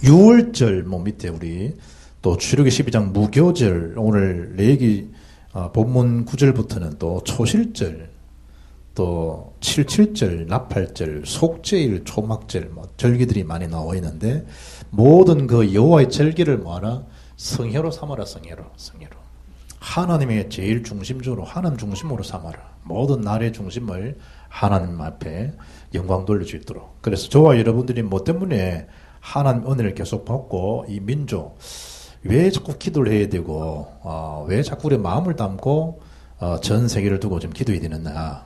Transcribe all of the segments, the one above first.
유월절 뭐 밑에 우리 또 출애굽기 12장 무교절 오늘 레위기 본문 9절부터는 또 초실절 또 칠칠절 나팔절 속죄일 초막절 뭐 절기들이 많이 나와 있는데 모든 그 여호와의 절기를 뭐하나 성회로 삼아라. 성회로 하나님의 제일 중심적으로 하나님 중심으로 삼아라. 모든 날의 중심을 하나님 앞에 영광 돌릴 수 있도록. 그래서 저와 여러분들이 뭐 때문에 하나님 은혜를 계속 받고 이 민족 왜 자꾸 기도를 해야 되고 왜 자꾸 우리 마음을 담고 전 세계를 두고 좀 기도해야 되느냐.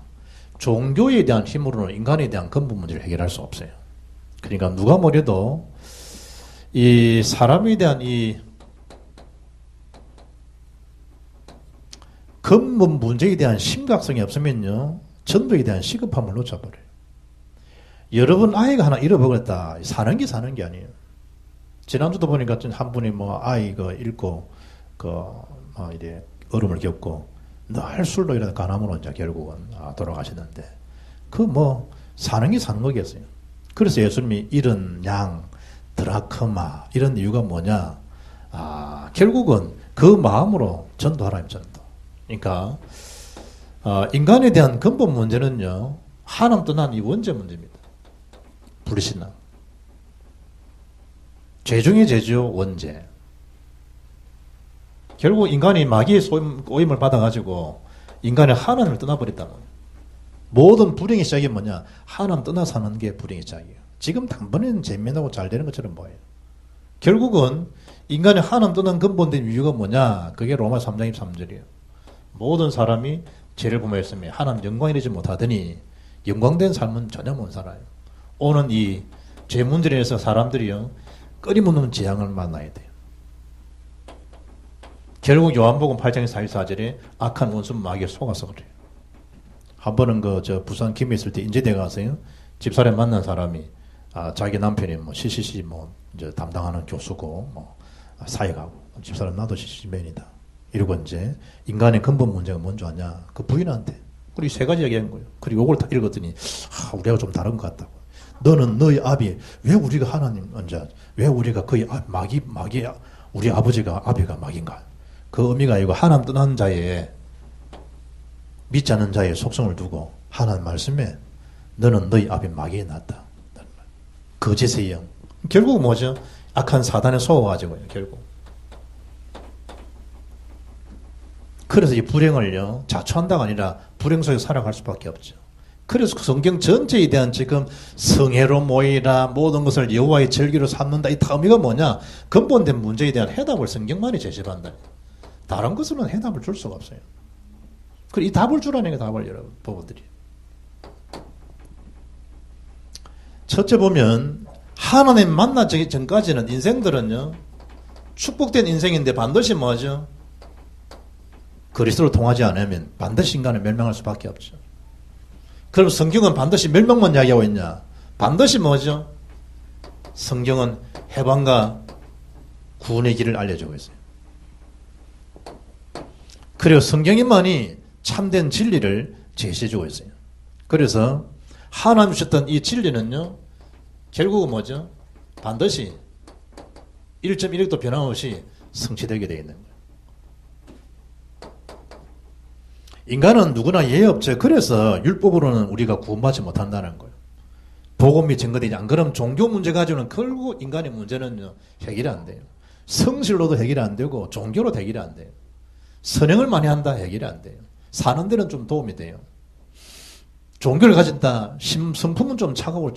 종교에 대한 힘으로는 인간에 대한 근본 문제를 해결할 수 없어요. 그러니까 누가 뭐래도 이 사람에 대한 이 근본 문제에 대한 심각성이 없으면요 전도에 대한 시급함을 놓쳐버려요. 여러분 아이가 하나 잃어버렸다 사는 게 아니에요. 지난주도 보니까 한 분이 뭐 아이 잃고 이래 어려움을 겪고 늘 술로 이러다 간암으로 이제 결국은 돌아가시는데 사는 게 사는 거겠어요. 그래서 예수님이 이런 양 드라크마 이런 이유가 뭐냐? 결국은 그 마음으로 전도하라는 전도. 그러니까 인간에 대한 근본 문제는요 하나님 떠난 이 원죄 문제입니다. 불신앙. 죄 중에 죄죠. 원죄. 결국 인간이 마귀의 오임을 받아가지고 인간의 하나님을 떠나버렸다는 거예요. 모든 불행의 시작이 뭐냐? 하나님 떠나 사는 게 불행의 시작이에요. 지금 단번에는 재미나고 잘 되는 것처럼 보여요. 결국은 인간의 하나님 떠난 근본된 이유가 뭐냐? 그게 로마 3장 23절이에요. 모든 사람이 죄를 범하였으며 하나님 영광 이르지 못하더니 영광된 삶은 전혀 못 살아요. 오는 이 죄 문제로 해서 사람들이요 끊임없는 재앙을 만나야 돼요. 결국 요한복음 8장 44절에 악한 원수 마귀에 속아서 그래요. 한 번은 부산 김해 있을 때 인제대 가서요 집사람 만난 사람이 자기 남편이 CCC 이제 담당하는 교수고 사역하고 집사람 나도 CCC맨이다. 이러고 이제 인간의 근본 문제가 뭔지 아냐? 그 부인한테. 그리고 세 가지 얘기한 거예요. 그리고 요걸 다 읽었더니 우리가 좀 다른 것 같다고. 너는 너희 아비 왜 우리가 하나님 왜 우리가 거의 마귀 우리 아버지가 아비가 마귀인가? 그 의미가 이거 하나님 떠난 자의 믿지 않는 자의 속성을 두고 하나님 말씀에 너는 너희 아비 마귀에 낳았다. 거짓의 영. 결국 뭐죠? 악한 사단에 속아가지고요. 결국. 그래서 이 불행을요 자초한다가 아니라 불행 속에 살아갈 수밖에 없죠. 그래서 성경 전체에 대한 지금 성회로 모이라 모든 것을 여호와의 절기로 삼는다 이 의미가 뭐냐? 근본된 문제에 대한 해답을 성경만이 제시를 한다. 다른 것으로는 해답을 줄 수가 없어요. 그리고 이 답을 주라는 게 답을 여러분 보고드려요. 첫째 보면 하나님 만나기 전까지는 인생들은요 축복된 인생인데 반드시 뭐죠? 그리스도로 통하지 않으면 반드시 인간은 멸망할 수밖에 없죠. 그럼 성경은 반드시 멸망만 이야기하고 있냐? 반드시 뭐죠? 성경은 해방과 구원의 길을 알려주고 있어요. 그리고 성경만이 참된 진리를 제시해주고 있어요. 그래서 하나님 주셨던 이 진리는요 결국은 뭐죠? 반드시 1.1획도 변함없이 성취되게 되어 있는 거예요. 인간은 누구나 예외 없죠. 그래서 율법으로는 우리가 구원받지 못한다는 거예요. 복음이 증거되지 않으면 그럼 종교 문제 가지고는 결국 인간의 문제는 해결이 안 돼요. 성실로도 해결이 안 되고 종교로 해결이 안 돼요. 선행을 많이 한다 해결이 안 돼요. 사는 데는 좀 도움이 돼요. 종교를 가진다 성품은 좀 차가워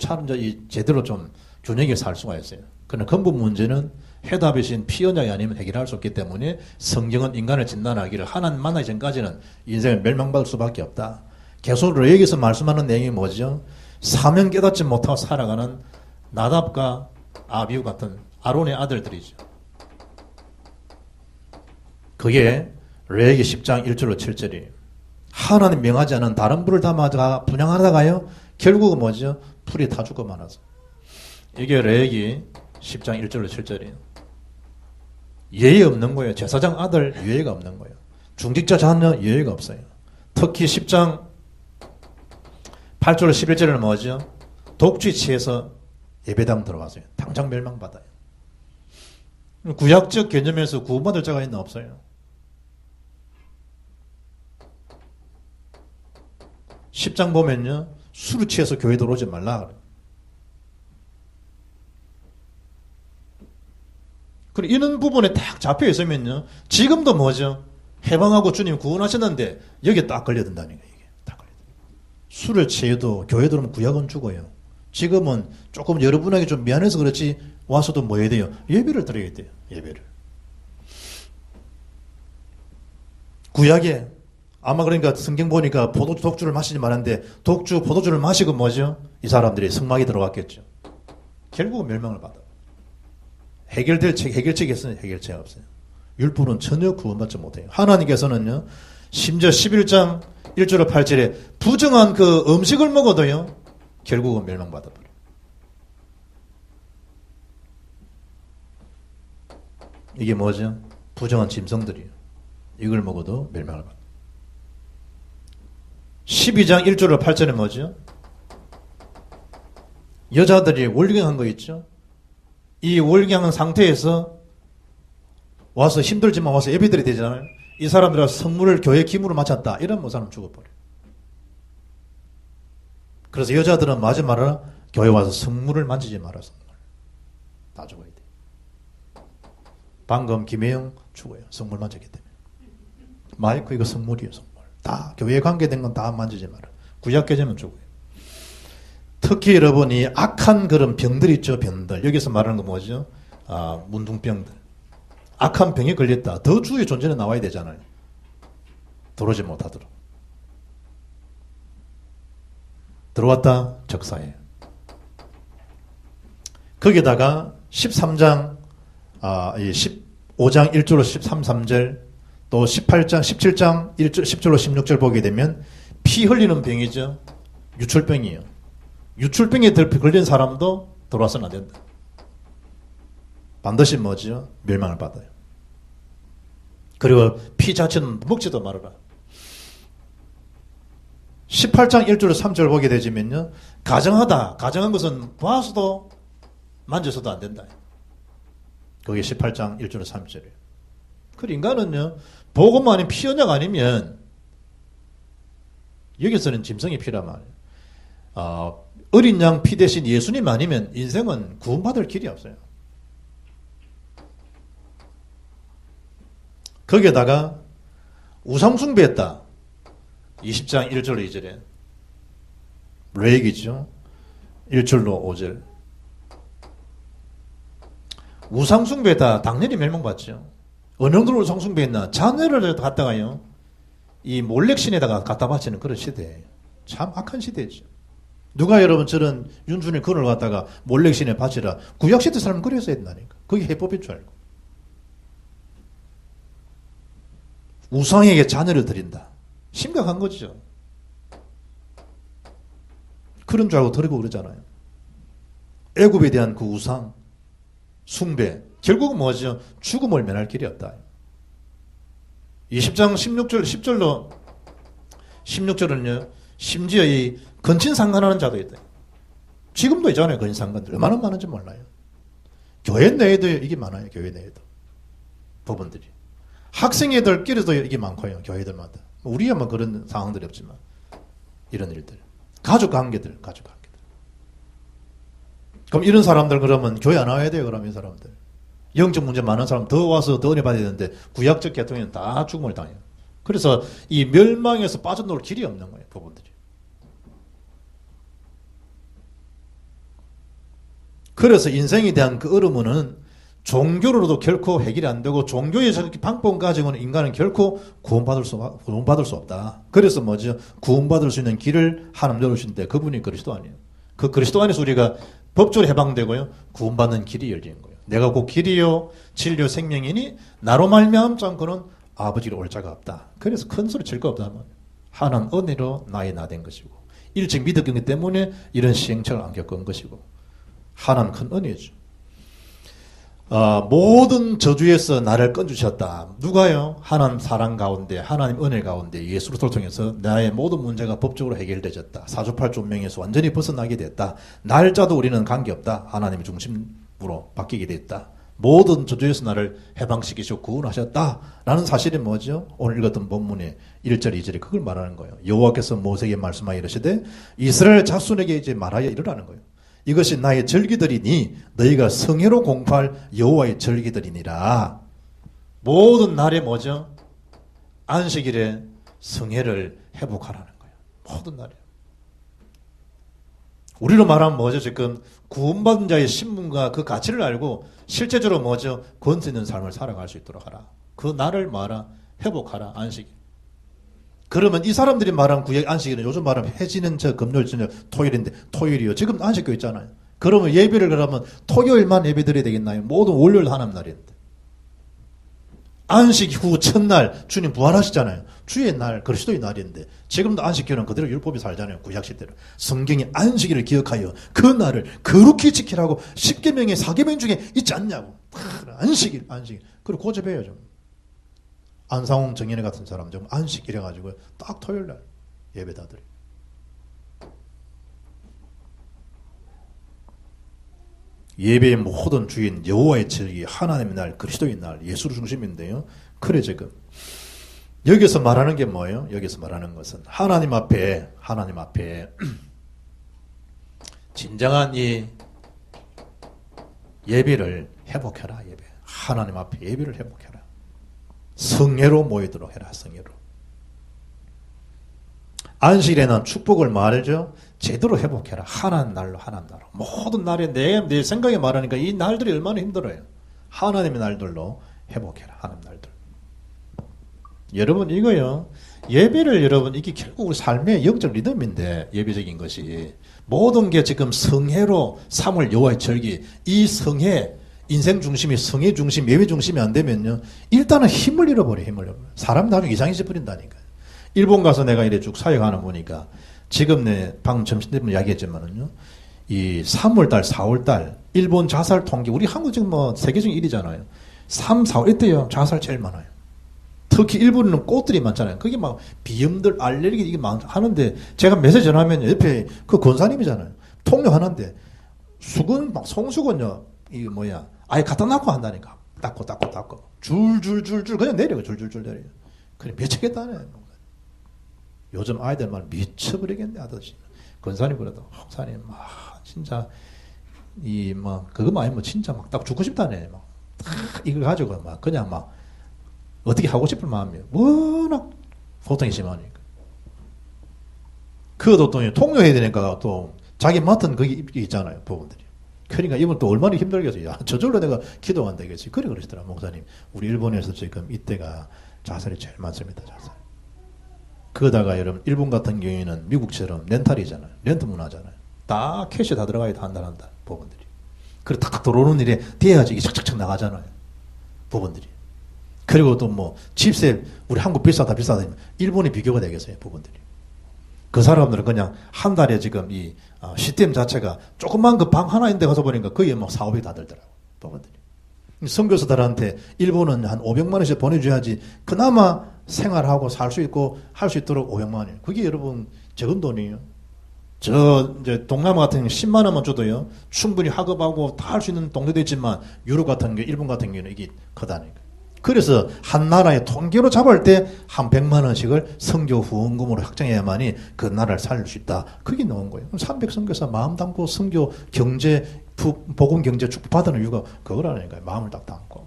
제대로 좀 균형있게 살 수가 있어요. 그러나 근본 문제는 해답이신 피언약이 아니면 해결할 수 없기 때문에 성경은 인간을 진단하기를 하나님 만나기 전까지는 인생을 멸망받을 수밖에 없다. 계속 여기서 말씀하는 내용이 뭐죠? 사명 깨닫지 못하고 살아가는 나답과 아비후 같은 아론의 아들들이죠. 그게 레위기 10장 1절로 7절이에요. 하나님 명하지 않은 다른 불을 담아다가 분양하다가요 결국은 뭐죠? 풀이 다 죽고 말아서. 이게 레위기 10장 1절로 7절이에요. 예의 없는 거예요. 제사장 아들 예의가 없는 거예요. 중직자 자녀 예의가 없어요. 특히 10장 8절로 11절에는 뭐죠? 독취 취해서 예배당 들어가세요. 당장 멸망받아요. 구약적 개념에서 구원받을 자가 있나 없어요? 10장 보면요, 술을 취해서 교회 들어오지 말라 그래요. 그리고 이런 부분에 딱 잡혀 있으면요, 지금도 뭐죠? 해방하고 주님 구원하셨는데 여기에 딱 걸려든다는 거예요. 이게 딱 걸려. 술을 취해도 교회 들어오면 구약은 죽어요. 지금은 조금 여러분에게 좀 미안해서 그렇지 와서도 뭐 해야 돼요? 예배를 드려야 돼요. 예배를. 구약에 아마 그러니까 성경 보니까 독주를 마시지 말았는데 포도주를 마시고 뭐죠? 이 사람들이 성막에 들어갔겠죠. 결국은 멸망을 받아. 해결책이 있으면 해결책이 없어요. 율법은 전혀 구원받지 못해요. 하나님께서는요, 심지어 11장 1절로 8절에 부정한 그 음식을 먹어도요, 결국은 멸망받아버려요. 이게 뭐죠? 부정한 짐승들이에요. 이걸 먹어도 멸망을 받아요. 12장 1절로 8절에 뭐죠? 여자들이 월경한 거 있죠? 이 월경한 상태에서 와서 힘들지만 와서 예배드려야 되잖아요. 이 사람들은 성물을 교회 기물로 마쳤다. 이러면 그 사람 죽어버려요. 그래서 여자들은 마지 말아라. 교회 와서 성물을 만지지 마라. 성물. 다 죽어야 돼. 방금 김혜영 죽어요. 성물 만졌기 때문에. 마이크 이거 성물이에요. 성물. 다 교회에 관계된 건 다 만지지 마라. 구약 개념은 죽어요. 특히 여러분이 악한 그런 병들 있죠. 병들. 여기서 말하는 거 뭐죠? 문둥병들. 악한 병에 걸렸다. 더 주의 존재는 나와야 되잖아요. 들어오지 못하도록. 들어왔다 적사예요. 거기다가 13장 15장 1절로 13절 또 18장 17장 10절로 16절 보게 되면 피 흘리는 병이죠. 유출병이에요. 유출병에 걸린 사람도 들어와서는 안 된다. 반드시 뭐죠? 멸망을 받아요. 그리고 피 자체는 먹지도 말아라. 18장 1절 3절 보게 되지면요, 가정한 것은 봐서도 만져서도 안 된다. 그게 18장 1절 3절이에요. 그 인간은요, 복음만 아닌 피언약 아니면 여기서는 짐승이 피란 말이에요. 어린 양 피 대신 예수님 아니면 인생은 구원받을 길이 없어요. 거기에다가 우상숭배했다. 20장 1절로 2절에 레이기죠. 1절로 5절. 우상숭배했다. 당연히 멸망받죠. 어느 정도로 우상숭배했나? 자녀를 갖다가요, 이 몰렉신에다가 갖다 바치는 그런 시대예요. 참 악한 시대죠. 누가 여러분 저런 윤준의 근을 갖다가 몰렉신에 바치라. 구약시대 사람은 그래서 했다니까. 그게 해법인 줄 알고. 우상에게 자녀를 드린다. 심각한 거죠. 그런 줄 알고 드리고 그러잖아요. 애굽에 대한 그 우상, 숭배, 결국은 뭐죠? 죽음을 면할 길이 없다. 20장 16절, 10절로 16절은요, 심지어 이 건친상간하는 자도 있다. 지금도 있잖아요, 건친상간들. 얼마나 많은지 몰라요. 교회 내에도 이게 많아요, 교회 내에도. 부분들이. 학생애들끼리도 이게 많고요, 교회들마다. 우리야 뭐 그런 상황들이 없지만. 이런 일들. 가족 관계들. 그럼 이런 사람들 그러면 교회 안 와야 돼요, 그러면 이 사람들. 영적 문제 많은 사람 더 와서 더 은혜 받아야 되는데 구약적 계통에는 다 죽음을 당해요. 그래서 이 멸망에서 빠져나올 길이 없는 거예요, 부분들이. 그래서 인생에 대한 그 어려움은 종교로도 결코 해결이 안 되고 종교에서 방법 가지고는 인간은 결코 구원받을 수 없다. 그래서 뭐죠? 구원받을 수 있는 길을 하나님 열어주신데 그분이 그리스도 아니에요. 그 그리스도 안에서 우리가 법적으로 해방되고요, 구원받는 길이 열리는 거예요. 내가 곧 길이요 진리요 생명이니 나로 말미암지 않고는 아버지로 올 자가 없다. 그래서 큰 소리 칠 거 없다. 하나님 은혜로 나의 나 된 것이고 일찍 믿었기 때문에 이런 시행착을 안 겪은 것이고 하나님 큰 은혜죠. 모든 저주에서 나를 건주셨다. 누가요? 하나님 사랑 가운데, 하나님 은혜 가운데 예수를 통해서 나의 모든 문제가 법적으로 해결되졌다. 사주팔조명에서 완전히 벗어나게 됐다. 날짜도 우리는 관계없다. 하나님의 중심으로 바뀌게 됐다. 모든 저주에서 나를 해방시키시고 구원하셨다라는 사실이 뭐죠? 오늘 읽었던 본문의 1절 2절에 그걸 말하는 거예요. 여호와께서 모세에게 말씀하여 이르시되 이스라엘 자손에게 이제 말하여 이르라는 거예요. 이것이 나의 절기들이니 너희가 성회로 공포할 여호와의 절기들이니라. 모든 날에 뭐죠? 안식일에 성회를 회복하라는 거예요. 모든 날에. 우리로 말하면 뭐죠? 지금 구원받은 자의 신분과 그 가치를 알고 실제적으로 뭐죠? 권세 있는 삶을 살아갈 수 있도록 하라. 그 날을 말하 회복하라. 안식일. 그러면 이 사람들이 말하는 구약 안식일은 요즘 말하면 해지는 저 금요일 저녁 토요일인데 토요일이요. 지금 안식교 있잖아요. 그러면 예배를 그러면 토요일만 예배 드려야 되겠나요? 모든 월요일 하나님 날인데. 안식 후 첫날 주님 부활하시잖아요. 주의 날 그리스도의 날인데 지금도 안식교는 그대로 율법이 살잖아요. 구약시대로. 성경이 안식일을 기억하여 그 날을 거룩히 지키라고 10계명의 4계명 중에 있지 않냐고. 안식일. 그리고 고집해야죠. 안상홍 정인회 같은 사람 좀 안식 이래가지고 딱 토요일날 예배다 드려요. 예배의 모든 주인 여호와의 절기 하나님의 날 그리스도의 날 예수를 중심인데요. 그래 지금 여기서 말하는 게 뭐예요? 여기서 말하는 것은 하나님 앞에 진정한 이 예배를 회복해라. 예배. 하나님 앞에 예배를 회복해라. 성회로 모이도록 해라. 성회로. 안식일에는 축복을 말하죠. 제대로 회복해라. 하나님 날로. 모든 날에 내 생각에 말하니까 이 날들이 얼마나 힘들어요. 하나님의 날들로 회복해라. 하나님 날들. 여러분 이거요. 예배를 여러분 이게 결국 우리 삶의 영적 리듬인데 예배적인 것이 모든 게 지금 성회로 3월 여호와의 절기 이 성회 인생 중심이 성회 중심 예배 중심이 안 되면요. 일단은 힘을 잃어버려. 사람 나중에 이상해져 버린다니까요. 일본 가서 내가 이래 쭉 사역하는 보니까 지금 내 방금 점심때 이야기했지만은요. 이 3월달, 4월달 일본 자살 통계 우리 한국 지금 뭐 세계적인 일이잖아요. 3, 4월 이때요. 자살 제일 많아요. 특히 일본에는 꽃들이 많잖아요. 그게 막 비염들, 알레르기 이게 하는데 제가 메시지 전하면 옆에 그 권사님이잖아요. 통역 하는데 수건 막 송수건요. 이게 뭐야? 아예 갖다 놔고 한다니까. 닦고 줄줄줄줄 그냥 내려요. 줄줄줄 내려요. 그래 미치겠다네. 요즘 아이들 말 미쳐버리겠네 아저씨. 권사님 그래도 목사님 진짜 이 막 그거 아니면 진짜 막 딱 죽고 싶다네. 막 이걸 가지고 막 그냥 막 어떻게 하고 싶을 마음이에요. 워낙 고통이 심하니까. 그것도 또 통역해야 되니까 또 자기 맡은 그게 있잖아요. 부분들이. 그러니까 이분 또 얼마나 힘들겠어요. 야, 저절로 내가 기도한다 이거지. 그래 그러시더라 목사님. 우리 일본에서 지금 이때가 자살이 제일 많습니다. 자살. 그러다가 여러분 일본 같은 경우에는 미국처럼 렌탈이잖아요. 렌트 문화잖아요. 다 캐시 다 들어가야 한다 부분들이. 그래 탁 들어오는 일에 돼야지 이게 착착착 나가잖아요. 부분들이. 그리고 또 뭐 집세 우리 한국 비싸다 일본이 비교가 되겠어요. 부분들이. 그 사람들은 그냥 한 달에 지금 이 시스템 자체가 조그만 그 방 하나인데 가서 보니까 거기에 막 4, 500 다 들더라고. 부분들이. 선교사들한테 일본은 한 500만 원씩 보내줘야지 그나마 생활하고 살 수 있고 할 수 있도록 500만 원. 그게 여러분 적은 돈이에요. 이제 동남아 같은 경우 10만 원만 줘도요. 충분히 학업하고 다 할 수 있는 동네도 있지만 유럽 같은 경우, 일본 같은 경우는 이게 크다니까. 그래서 한 나라의 통계로 잡을 때 한 100만 원씩을 선교 후원금으로 확정해야만이 그 나라를 살릴 수 있다. 그게 나온 거예요. 300 선교사 마음 담고 선교 경제 복음 경제 축복받는 이유가 그거라니까요. 마음을 딱 담고.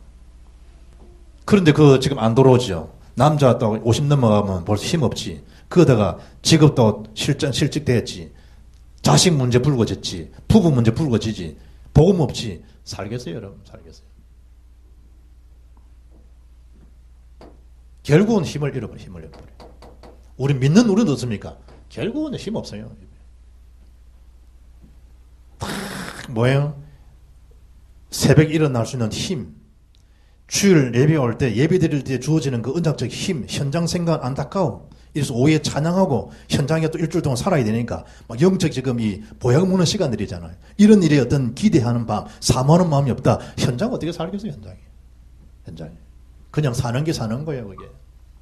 그런데 그 지금 안 들어오죠. 남자 또 50 넘어가면 벌써 힘 없지. 그러다가 직업도 실직됐지. 자식 문제 불거졌지. 부부 문제 불거지지. 복음 없지. 살겠어요, 여러분? 살겠어요. 결국은 힘을 잃어버려. 우리 믿는 우리는 어떻습니까? 결국은 힘 없어요. 딱 뭐예요? 새벽에 일어날 수 있는 힘. 주일 예배 올 때 예배 드릴 때 주어지는 그 은작적 힘, 현장 생각 안타까움. 이래서 오후에 찬양하고 현장에 또 일주일 동안 살아야 되니까 막 영적 지금 이 보약 먹는 시간들이잖아요. 이런 일에 어떤 기대하는 밤, 사모하는 마음이 없다. 현장 어떻게 살겠어요, 현장에. 그냥 사는 게 사는 거예요, 그게.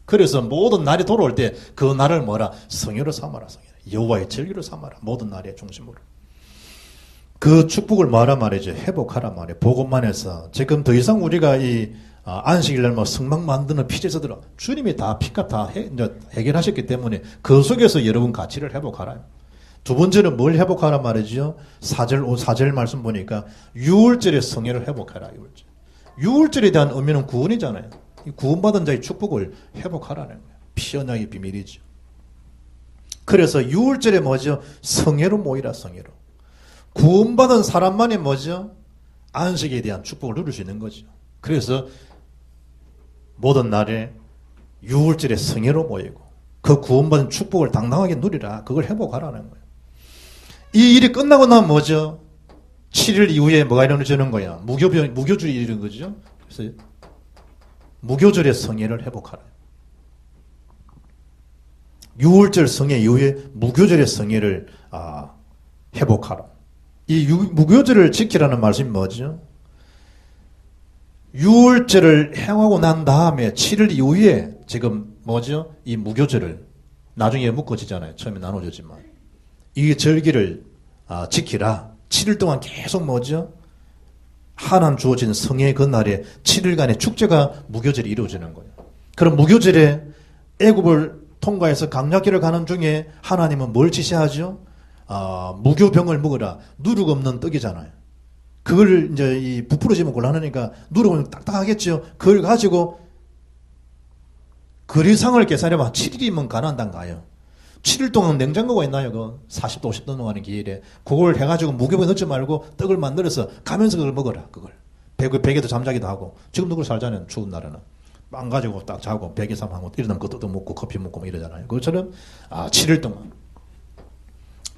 그래서 모든 날이 돌아올 때 그 날을 뭐라? 성회로 삼아라, 성회. 여호와의 절기로 삼아라. 모든 날의 중심으로. 그 축복을 뭐하란 말이죠? 회복하란 말이에요. 복음만 해서. 지금 더 이상 우리가 이 안식일날 뭐 성막 만드는 피제사들은 주님이 다 피값 다 해결하셨기 때문에 그 속에서 여러분 가치를 회복하라. 두 번째는 뭘 회복하란 말이죠? 4절 말씀 보니까 유월절의 성회를 회복하라. 유월절에 대한 의미는 구원이잖아요. 이 구원받은 자의 축복을 회복하라는 거예요. 피언약의 비밀이죠. 그래서 유월절에 뭐죠? 성회로 모이라, 성회로. 구원받은 사람만이 뭐죠? 안식에 대한 축복을 누릴 수 있는 거죠. 그래서 모든 날에 유월절에 성회로 모이고 그 구원받은 축복을 당당하게 누리라. 그걸 회복하라는 거예요. 이 일이 끝나고 나면 뭐죠? 7일 이후에 뭐가 일어나는 거야? 무교절이 이르는 거죠. 그래서 무교절의 성회를 회복하라. 6월절 성회 이후에 무교절의 성회를 회복하라. 이 무교절을 지키라는 말씀이 뭐죠? 6월절을 행하고 난 다음에 7일 이후에 지금 뭐죠? 이 무교절을 나중에 묶어지잖아요. 처음에 나눠졌지만. 이 절기를 지키라. 7일 동안 계속 뭐죠? 하나님 주어진 성의 그날에 7일간의 축제가 무교절이 이루어지는 거예요. 그럼 무교절에 애굽을 통과해서 강약길을 가는 중에 하나님은 뭘 지시하죠? 무교병을 먹으라. 누룩 없는 떡이잖아요. 그걸 이제 이 부풀어지면 곤란하니까 누룩은 딱딱하겠죠. 그걸 가지고 거리상을 계산해봐. 7일이면 가나안 땅 가요. 7일 동안 냉장고가 있나요? 그 40도 50도 넘어가는 기일에 그걸 해가지고 무교병에 넣지 말고 떡을 만들어서 가면서 그걸 먹어라. 그걸 베개도 잠자기도 하고 지금도 그걸 살잖아요. 추운 날에는 빵 가지고 딱 자고 베개 삼하고 이러면 그 떡도 먹고 커피 먹고 뭐 이러잖아요. 그것처럼 7일 동안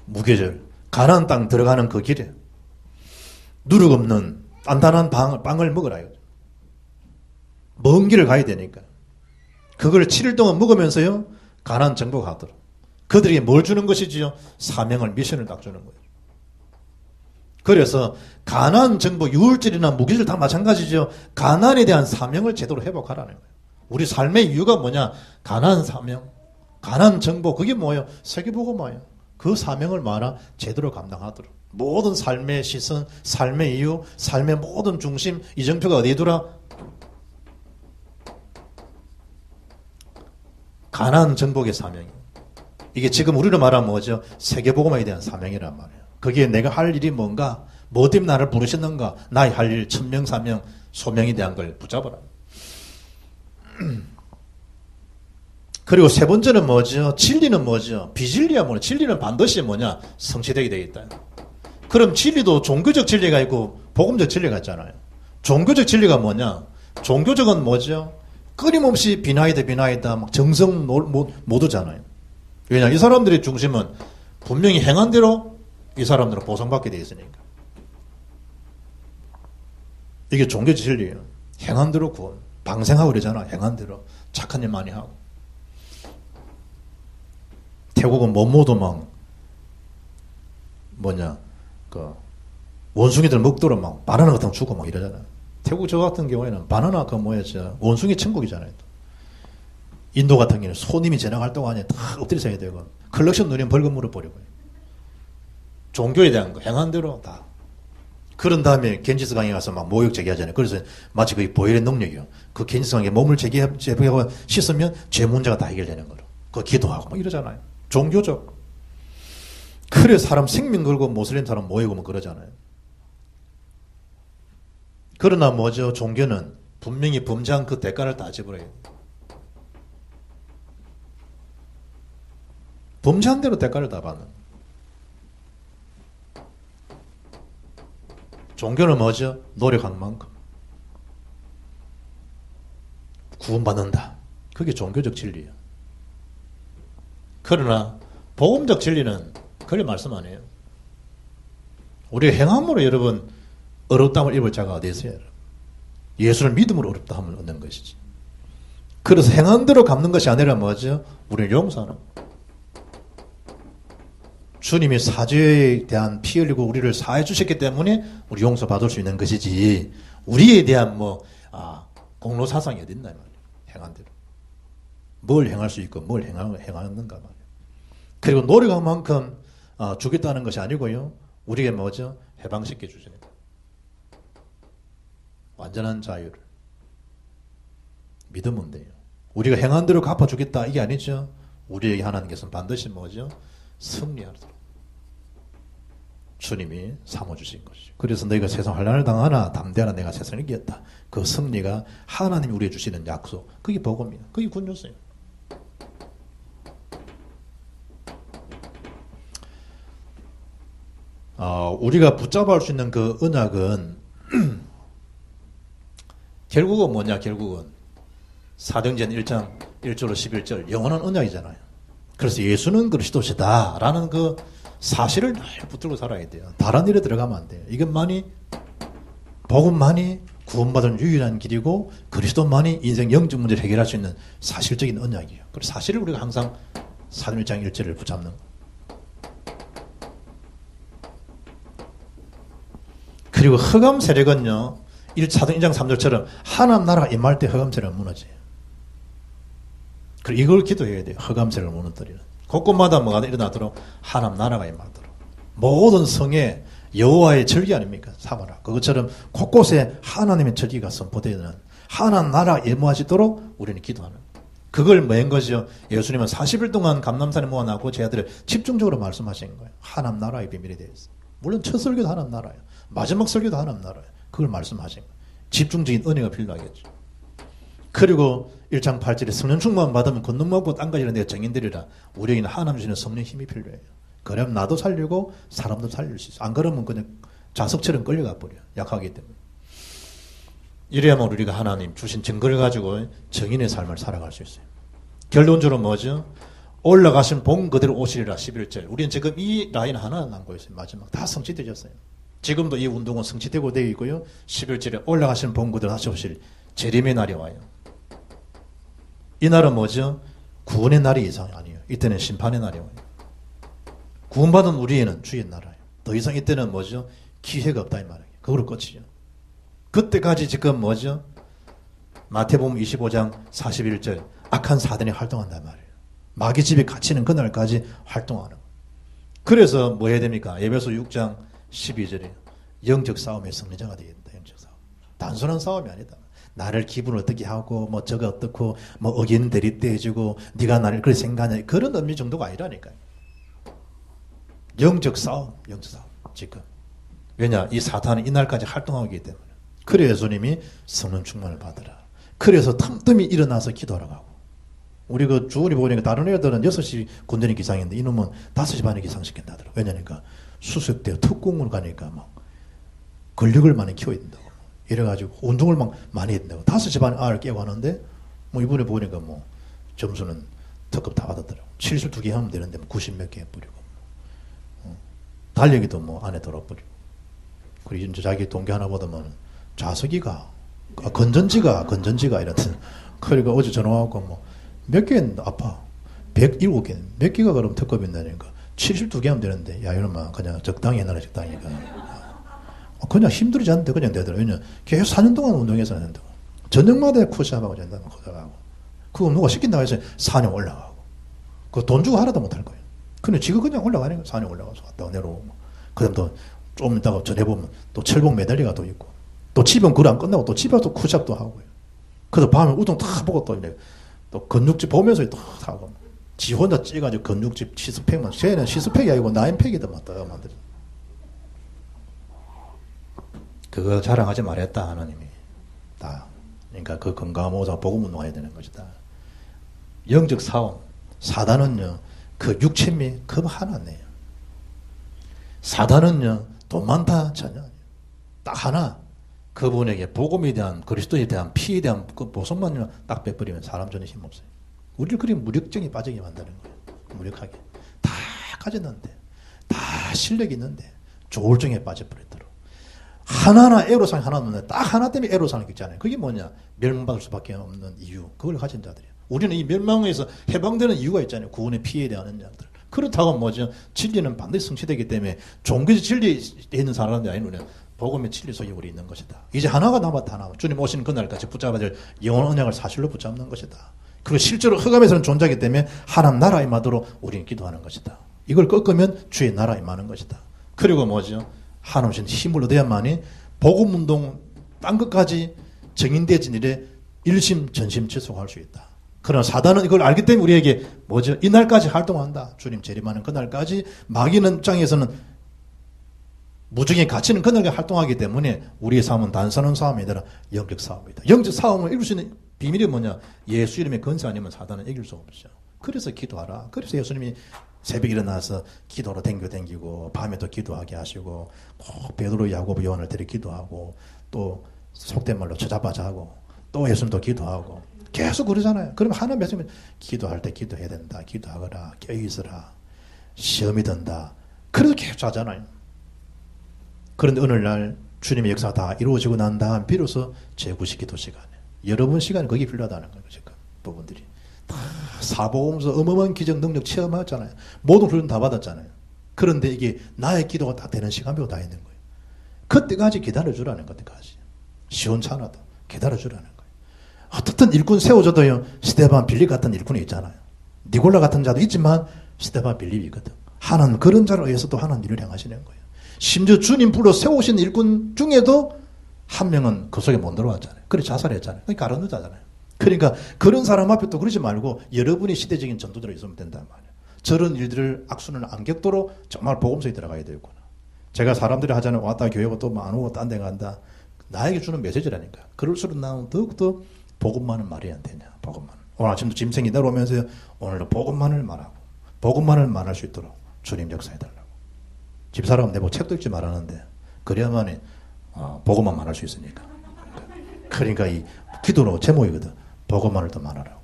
무교절 가나안 땅 들어가는 그 길에 누룩 없는 단단한 빵을 먹으라. 먼 길을 가야 되니까 그걸 7일 동안 먹으면서요 가나안 정복하더라. 그들에게 뭘 주는 것이지요? 사명을, 미션을 딱 주는 거예요. 그래서 가나안 정복, 유월절이나 무교절 다 마찬가지죠. 가나안에 대한 사명을 제대로 회복하라는 거예요. 우리 삶의 이유가 뭐냐? 가나안 사명, 가나안 정복, 그게 뭐예요? 세계복음화예요. 그 사명을 제대로 감당하도록. 모든 삶의 시선, 삶의 이유, 삶의 모든 중심, 이정표가 어디에 두라? 가나안 정복의 사명이에요. 이게 지금 우리로 말하면 뭐죠? 세계복음화에 대한 사명이란 말이에요. 거기에 내가 할 일이 뭔가, 뭐 때문에 나를 부르셨는가, 나의 할 일, 천명, 사명, 소명에 대한 걸 붙잡아라. 그리고 세 번째는 뭐죠? 진리는 뭐죠? 비진리야 뭐냐? 진리는 반드시 뭐냐? 성취되게 되겠다. 그럼 진리도 종교적 진리가 있고 복음적 진리가 있잖아요. 종교적 진리가 뭐냐? 종교적은 뭐죠? 끊임없이 비나이다 막 정성 모두잖아요. 왜냐? 이 사람들의 중심은 분명히 행한 대로 이 사람들은 보상받게 되어 있으니까. 이게 종교 진리예요. 행한 대로 구원. 방생하고 그러잖아. 행한 대로. 착한 일 많이 하고. 태국은 뭐뭐도 막 원숭이들 먹도록 막 바나나 같은 거 주고 막 이러잖아요. 태국 저 같은 경우에는 바나나 원숭이 천국이잖아요. 인도 같은 경우는 손님이 지나갈 동안에 다 엎드려서 해야 되고 컬렉션 누리면 벌금 물어버리고요. 종교에 대한 거 행한 대로 다. 그런 다음에 겐지스 강에 가서 막 모욕 제기하잖아요. 그래서 마치 그게 보혈의 능력이요. 그 겐지스 강에 몸을 제기하고 씻으면 죄 문제가 다 해결되는 거로. 그 기도하고 막 이러잖아요. 종교적. 그래 사람 생명 걸고 모슬림 사람 모이고 뭐 그러잖아요. 그러나 뭐죠? 종교는 분명히 범죄한 그 대가를 다 지불해야 돼요. 범죄한 대로 대가를 다 받는. 종교는 뭐죠? 노력한 만큼 구원받는다. 그게 종교적 진리예요. 그러나 복음적 진리는 그래 말씀 안 해요. 우리가 행함으로 여러분 어렵다함을 입을 자가 어디 있어요? 예수를 믿음으로 어렵다함을 얻는 것이지. 그래서 행한 대로 갚는 것이 아니라 뭐죠? 우리를 용서하는. 주님이 사죄에 대한 피 흘리고 우리를 사해 주셨기 때문에 우리 용서받을 수 있는 것이지 우리에 대한 공로 사상이 어디 있나 말이에요. 행한 대로. 뭘 행할 수 있고 뭘 행하는가 말이에요. 그리고 노력한 만큼 주겠다는 것이 아니고요. 우리에게 뭐죠? 해방시켜 주시는 거예요. 완전한 자유를. 믿으면 돼요. 우리가 행한 대로 갚아주겠다 이게 아니죠. 우리에게 하나님께서는 반드시 뭐죠? 승리하도록 주님이 삼아주신 것이죠. 그래서 너희가 세상 환난을 당하나 담대하라 내가 세상을 이겼다. 그 승리가 하나님이 우리에게 주시는 약속. 그게 복음이에요. 그게 굿뉴스예요. 우리가 붙잡을 수 있는 그 언약은 결국은 뭐냐? 결국은 사도행전 1장 1절로 11절 영원한 언약이잖아요. 그래서 예수는 그리스도시다 라는 그 사실을 늘 붙들고 살아야 돼요. 다른 일에 들어가면 안 돼요. 이것만이 복음만이 구원받은 유일한 길이고 그리스도만이 인생 영적 문제를 해결할 수 있는 사실적인 언약이에요. 그래서 사실을 우리가 항상 사도행전 1장 1절을 붙잡는 거예요. 그리고 흑암 세력은요, 사도행전 1장 3절처럼 하나님 나라가 임할 때 흑암 세력은 무너져요. 그리고 이걸 기도해야 돼요. 흑암 세력을 무너뜨리는. 곳곳마다 뭐가 일어나도록 하나님 나라가 임하도록. 모든 성에 여호와의 절기 아닙니까? 사마라. 그것처럼 곳곳에 하나님의 절기가 선포되는 하나님 나라가 임하시도록 우리는 기도하는. 그걸 뭐인 것이요? 예수님은 40일 동안 감람산에 모아놓고 제 아들을 집중적으로 말씀하신 거예요. 하나님 나라의 비밀에 대해서. 물론 첫 설교도 하나님 나라예요. 마지막 설교도 하나님 나라예요. 그걸 말씀하신 거예요. 집중적인 은혜가 필요하겠죠. 그리고 1장 8절에 성령 충만 받으면 권능 먹고 땅까지는 내가 정인되리라. 우리에게는 하나님 주시는 성령 힘이 필요해요. 그러면 나도 살리고 사람도 살릴 수 있어. 안 그러면 그냥 자석처럼 끌려가 버려요. 약하기 때문에. 이래야만 우리가 하나님 주신 증거를 가지고 정인의 삶을 살아갈 수 있어요. 결론적으로 뭐죠? 올라가신 본 그대로 오시리라 11절. 우리는 지금 이 라인 하나 남고 있어요. 마지막 다 성취되셨어요. 지금도 이 운동은 성취되고 되어 있고요. 11절에 올라가신 본 그대로 다시 오실 재림의 날이 와요. 이 날은 뭐죠? 구원의 날이 이상 아니에요. 이때는 심판의 날이 와요. 구원받은 우리에는 주의 나라예요. 더 이상 이때는 뭐죠? 기회가 없다 이 말이에요. 그걸로 끝이죠. 그때까지 지금 뭐죠? 마태복음 25장 41절 악한 사단이 활동한단 말이에요. 마귀 집에 갇히는 그날까지 활동하는 거예요. 그래서 뭐 해야 됩니까? 에베소 6장 12절에 영적 싸움의 승리자가 되겠다. 영적 싸움. 단순한 싸움이 아니다. 나를 기분을 어떻게 하고 뭐 저거 어떻고 뭐 의견 대립대 해주고 네가 나를 그렇게 생각하냐 그런 의미 정도가 아니라니까요. 영적 싸움, 영적 싸움 지금. 왜냐? 이 사탄은 이날까지 활동하기 때문에. 그래 예수님이 성령 충만을 받으라. 그래서 틈틈이 일어나서 기도하러 가고. 우리 그 주원이 보니까 다른 애들은 6시 군대는 기상인데 이놈은 5시 반에 기상시킨다더라고요. 왜냐니까 수색대 특공을 가니까 막 근력을 많이 키워야 된다고. 이래가지고 운동을 막 많이 해야 된다고. 5시 반에 알을 깨고 하는데 뭐 이번에 보니까 뭐 점수는 특급 다 받았더라고. 72개 하면 되는데 뭐 90 몇 개 해버리고. 달리기도 뭐 안에 돌아버리고. 그리고 이제 자기 동기 하나 보다면 자석이가 건전지가 이랬더니 그러니까 어제 전화 와갖고 뭐 몇 개는 아파 107개 몇 개가 그럼 특급이 있다니까 72개 하면 되는데 야 이놈아 그냥 적당히 해놔라 적당히가 그냥 힘들지 않는데 그냥 되더라. 왜냐 계속 4년 동안 운동해서 하는데 저녁마다 푸시업하고 잔다면 거다가고 그거 누가 시킨다고 해서 4년 올라가고 그거 돈 주고 하나도 못할 거예요. 근데 지금 그냥 올라가는 거예요. 4년 올라가서 왔다가 내려오고 그 다음 또 좀 있다가 전해보면 또 철봉 메달리가 또 있고 또 집은 그걸 안 끝나고 또 집에 와서 푸시업도 하고요. 그래서 밤에 우동 다 보고 또 이제 또 건육집 보면서 또 하고 지 혼자 찌가지고 건육집 시스팩만 쟤는 시스팩이 아니고 나인팩이더만 또 만들어. 그거 자랑하지 말했다 하나님이 다. 그러니까 그 건강한 모자 복음 운동해야 되는 것이다. 영적 싸움 사단은요 그 육체미 그 하나네요. 사단은요 돈 많다 전혀 딱 하나 그분에게 복음에 대한 그리스도에 대한 피에 대한 그 보석만 딱 빼버리면 사람 전혀 힘없어요. 우리를 그리 무력증에 빠지게 만드는 거예요. 무력하게 다 가졌는데 다 실력이 있는데 조울증에 빠져버리도록 하나하나 애로사항이 하나 없는데 딱 하나 때문에 애로사항이 있잖아요. 그게 뭐냐? 멸망받을 수밖에 없는 이유. 그걸 가진 자들이에요. 우리는 이 멸망에서 해방되는 이유가 있잖아요. 구원의 피에 대한 자들. 그렇다고 뭐죠? 진리는 반드시 성취되기 때문에 종교적 진리에 있는 사람들이 아니면 복음의 진리 속에 우리 있는 것이다. 이제 하나가 남았다. 하나. 주님 오시는 그날까지 붙잡아야 될 영원한 언약을 사실로 붙잡는 것이다. 그리고 실제로 흑암에서는 존재하기 때문에 하나님 나라 임하도록 우리는 기도하는 것이다. 이걸 꺾으면 주의 나라 임하는 것이다. 그리고 뭐죠? 한없이 힘을 얻어야만이 복음운동 딴 것까지 정인되진 일에 일심 전심 지속할 수 있다. 그러나 사단은 이걸 알기 때문에 우리에게 뭐죠? 이날까지 활동한다. 주님 재림하는 그날까지 마귀는 입장에서는 무적의 가치는 그날까지 활동하기 때문에 우리의 삶은 단순한 싸움이 아니라 영적 싸움이다. 영적 싸움을 이길 수 있는 비밀이 뭐냐? 예수 이름의 권세 아니면 사단은 이길 수 없죠. 그래서 기도하라. 그래서 예수님이 새벽에 일어나서 기도로 댕기고 밤에도 기도하게 하시고 꼭 베드로, 야고보, 요한을 데려 기도하고 또 속된 말로 저자빠자 하고 또 예수님도 기도하고 계속 그러잖아요. 그러면 하나님 말씀은 기도할 때 기도해야 된다. 기도하거라. 깨어있으라. 시험이 든다. 그래도 계속 하잖아요. 그런데 어느 날 주님의 역사가 다 이루어지고 난 다음 비로소 제9시 기도 시간에 여러분 시간이 거기 필요하다는 거예요. 지금 부분들이 다 사보면서 어마어마한 기적 능력 체험하잖아요. 모든 훈련 다 받았잖아요. 그런데 이게 나의 기도가 딱 되는 시간표가 다 있는 거예요. 그때까지 기다려주라는 것까지 시원찮아도 기다려주라는 거예요. 어떻든 일꾼 세워줘도요. 스데반 빌립 같은 일꾼이 있잖아요. 니골라 같은 자도 있지만 스데반 빌립이거든. 하나는 그런 자로 의해서도 하나님 일을 행하시는 거예요. 심지어 주님 불러 세우신 일꾼 중에도 한 명은 그 속에 못 들어왔잖아요. 그래 자살했잖아요. 그러니까 가라앉았잖아요. 그러니까 그런 사람 앞에 또 그러지 말고 여러분이 시대적인 전도자로 있으면 된단 말이에요. 저런 일들을 악순을 안 겪도록 정말 복음서에 들어가야 되겠구나. 제가 사람들이 하잖아요. 왔다 교회 오고 또 안 오고 딴 데 간다. 나에게 주는 메시지라니까. 그럴수록 나는 더욱더 복음만은 말이 안 되냐. 복음만. 오늘 아침도 짐승이 내려오면서 오늘도 복음만을 말하고 복음만을 말할 수 있도록 주님 역사해달라고. 집사람 내고 책도 읽지 말하는데 그래야만이 복음만 말할 수 있으니까. 그러니까 이 기도로 제목이거든. 복음만을 더 말하라고.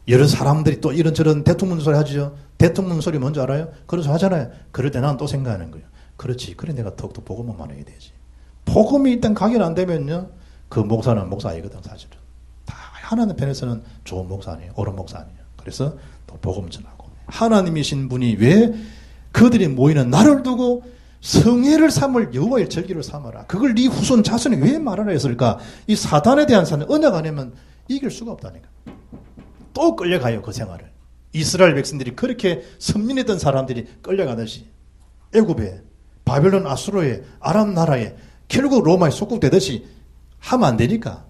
여러 사람들이 또 이런저런 대통령 소리 하죠. 대통령 소리 뭔지 알아요? 그런 소리 하잖아요. 그럴 때 나는 또 생각하는 거예요. 그렇지. 그래 내가 더욱더 복음만 말해야 되지. 복음이 일단 각인 안 되면요. 그 목사는 목사 아니거든 사실은. 다 하나님 편에서는 좋은 목사 아니에요. 옳은 목사 아니에요. 그래서 또 복음 전하고. 하나님이신 분이 왜 그들이 모이는 나를 두고 성회를 삼을 여호와의 절기를 삼아라. 그걸 네 후손 자손이 왜 말하라 했을까? 이 사단에 대한 사는 언약 아니면 이길 수가 없다니까. 또 끌려가요 그 생활을. 이스라엘 백성들이 그렇게 선민했던 사람들이 끌려가듯이 애굽에 바벨론 아수르에 아람 나라에 결국 로마에 속국되듯이 하면 안 되니까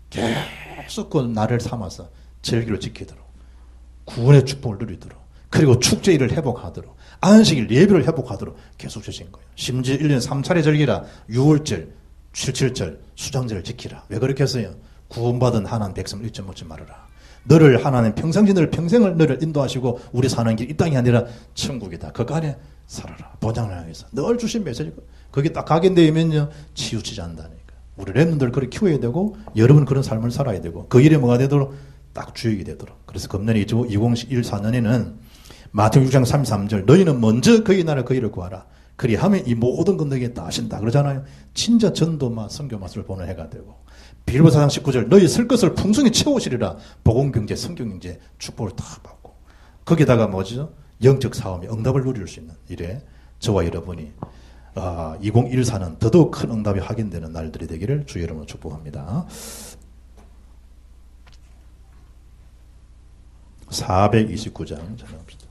계속 그 날을 삼아서 절기를 지키도록 구원의 축복을 누리도록 그리고 축제일을 회복하도록 안식일 예배를 회복하도록 계속 주신 거예요. 심지어 1년에 3차례 절기라 6월절, 7.7절, 수장절을 지키라. 왜 그렇게 했어요? 구원받은 하나님 백성을 잊어먹지 말아라. 너를 하나님 평상시 너를 평생을 너를 인도하시고 우리 사는 길 이 땅이 아니라 천국이다. 그 안에 살아라. 보장을 향해서 늘 주신 메시지고 거기 딱 각인되면요 치우치지 않는다니까. 우리 랩런들 그렇게 키워야 되고 여러분 그런 삶을 살아야 되고 그 일에 뭐가 되도록 딱 주역이 되도록. 그래서 금년에 2014년에는 마태복음 6장 33절 너희는 먼저 그의 나라 그 일을 구하라. 그리하면 이 모든 것 너희에게 다 하신다. 그러잖아요. 진짜 전도만 선교 맛을 보는 해가 되고 빌립보 4장 19절 너희 쓸 것을 풍성히 채우시리라. 복음경제 성경경제 축복을 다 받고 거기다가 뭐죠? 영적 사업이 응답을 누릴 수 있는 일에 저와 여러분이 2014는 더더욱 큰 응답이 확인되는 날들이 되기를 주의 이름으로 축복합니다. 429장 전합시다.